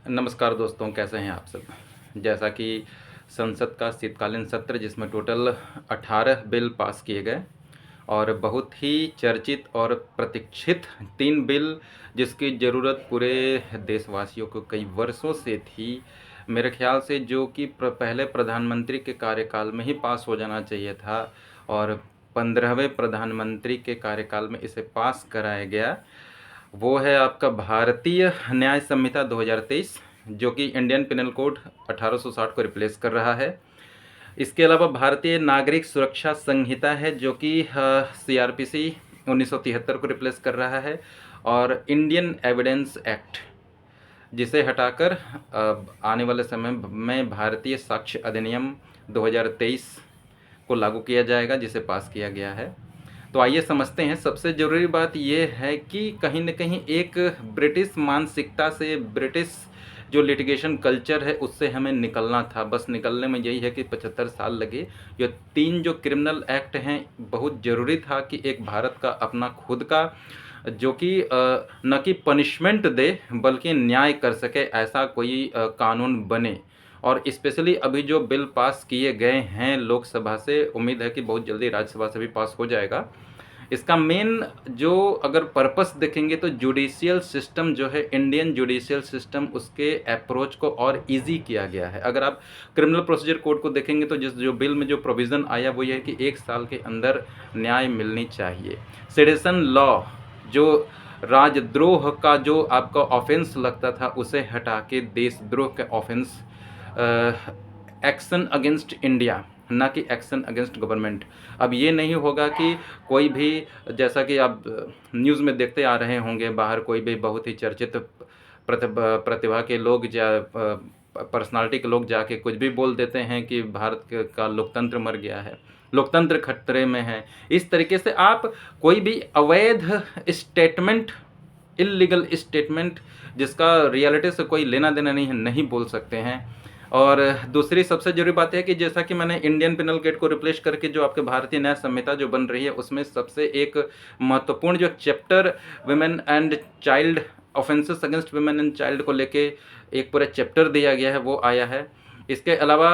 नमस्कार दोस्तों, कैसे हैं आप सब। जैसा कि संसद का शीतकालीन सत्र जिसमें टोटल 18 बिल पास किए गए और बहुत ही चर्चित और प्रतीक्षित 3 बिल जिसकी ज़रूरत पूरे देशवासियों को कई वर्षों से थी। मेरे ख्याल से जो कि पहले प्रधानमंत्री के कार्यकाल में ही पास हो जाना चाहिए था और 15वें प्रधानमंत्री के कार्यकाल में इसे पास कराया गया। वो है आपका भारतीय न्याय संहिता 2023 जो कि इंडियन पिनल कोड 1860 को रिप्लेस कर रहा है। इसके अलावा भारतीय नागरिक सुरक्षा संहिता है जो कि CRPC 1973 को रिप्लेस कर रहा है और इंडियन एविडेंस एक्ट जिसे हटाकर आने वाले समय में भारतीय साक्ष्य अधिनियम 2023 को लागू किया जाएगा जिसे पास किया गया है। तो आइए समझते हैं। सबसे ज़रूरी बात यह है कि कहीं न कहीं एक ब्रिटिश मानसिकता से, ब्रिटिश जो लिटिगेशन कल्चर है उससे हमें निकलना था। बस निकलने में यही है कि 75 साल लगे। ये 3 जो क्रिमिनल एक्ट हैं बहुत ज़रूरी था कि एक भारत का अपना खुद का जो कि न कि पनिशमेंट दे बल्कि न्याय कर सके ऐसा कोई कानून बने। और स्पेशली अभी जो बिल पास किए गए हैं लोकसभा से, उम्मीद है कि बहुत जल्दी राज्यसभा से भी पास हो जाएगा। इसका मेन जो अगर पर्पस देखेंगे तो जुडिशियल सिस्टम जो है, इंडियन जुडिशियल सिस्टम, उसके अप्रोच को और इजी किया गया है। अगर आप क्रिमिनल प्रोसीजर कोड को देखेंगे तो जो बिल में जो प्रोविज़न आया वो ये है कि 1 साल के अंदर न्याय मिलनी चाहिए। सेडेशन लॉ जो राजद्रोह का जो आपका ऑफेंस लगता था उसे हटा के देशद्रोह का ऑफेंस, एक्शन अगेंस्ट इंडिया ना कि एक्शन अगेंस्ट गवर्नमेंट। अब ये नहीं होगा कि कोई भी, जैसा कि आप न्यूज़ में देखते आ रहे होंगे, बाहर कोई भी बहुत ही चर्चित प्रतिभा के लोग पर्सनालिटी के लोग जाके कुछ भी बोल देते हैं कि भारत का लोकतंत्र मर गया है, लोकतंत्र खतरे में है। इस तरीके से आप कोई भी अवैध स्टेटमेंट, इल्लीगल स्टेटमेंट जिसका रियलिटी से कोई लेना देना नहीं है, नहीं बोल सकते हैं। और दूसरी सबसे ज़रूरी बात है कि जैसा कि मैंने इंडियन पिनल कोड को रिप्लेस करके जो आपके भारतीय न्याय संहिता जो बन रही है उसमें सबसे एक महत्वपूर्ण जो chapter women and child offences against women and child को लेके एक पूरा चैप्टर दिया गया है, वो आया है। इसके अलावा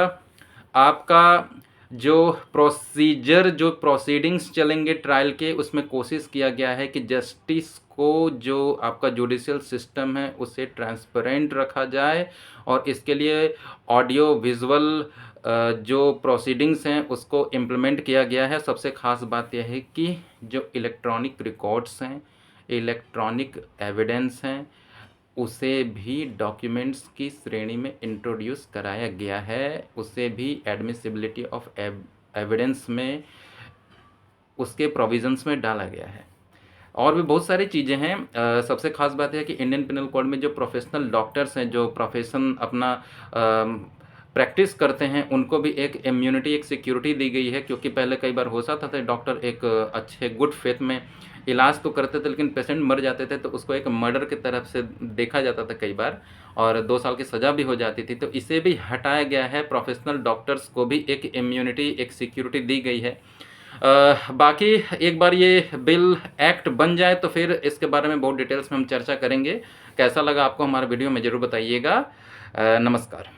आपका जो प्रोसीजर, जो प्रोसीडिंग्स चलेंगे ट्रायल के, उसमें कोशिश किया गया है कि जस्टिस को, जो आपका जुडिशियल सिस्टम है उसे ट्रांसपेरेंट रखा जाए और इसके लिए ऑडियो विजुअल जो प्रोसीडिंग्स हैं उसको इम्प्लीमेंट किया गया है। सबसे ख़ास बात यह है कि जो इलेक्ट्रॉनिक रिकॉर्ड्स हैं, इलेक्ट्रॉनिक एविडेंस हैं, उसे भी डॉक्यूमेंट्स की श्रेणी में इंट्रोड्यूस कराया गया है, उसे भी एडमिसिबिलिटी ऑफ एविडेंस में, उसके प्रोविजंस में डाला गया है। और भी बहुत सारी चीज़ें हैं। सबसे ख़ास बात है कि इंडियन पिनल कोड में जो प्रोफेशनल डॉक्टर्स हैं, जो प्रोफेशन अपना प्रैक्टिस करते हैं, उनको भी एक इम्यूनिटी, एक सिक्योरिटी दी गई है। क्योंकि पहले कई बार हो जाता था डॉक्टर एक अच्छे गुड फेथ में इलाज तो करते थे लेकिन पेशेंट मर जाते थे तो उसको एक मर्डर की तरफ से देखा जाता था कई बार, और 2 साल की सज़ा भी हो जाती थी। तो इसे भी हटाया गया है। प्रोफेशनल डॉक्टर्स को भी एक इम्यूनिटी, एक सिक्योरिटी दी गई है। बाकी एक बार ये बिल एक्ट बन जाए तो फिर इसके बारे में बहुत डिटेल्स में हम चर्चा करेंगे। कैसा लगा आपको हमारा वीडियो में ज़रूर बताइएगा। नमस्कार।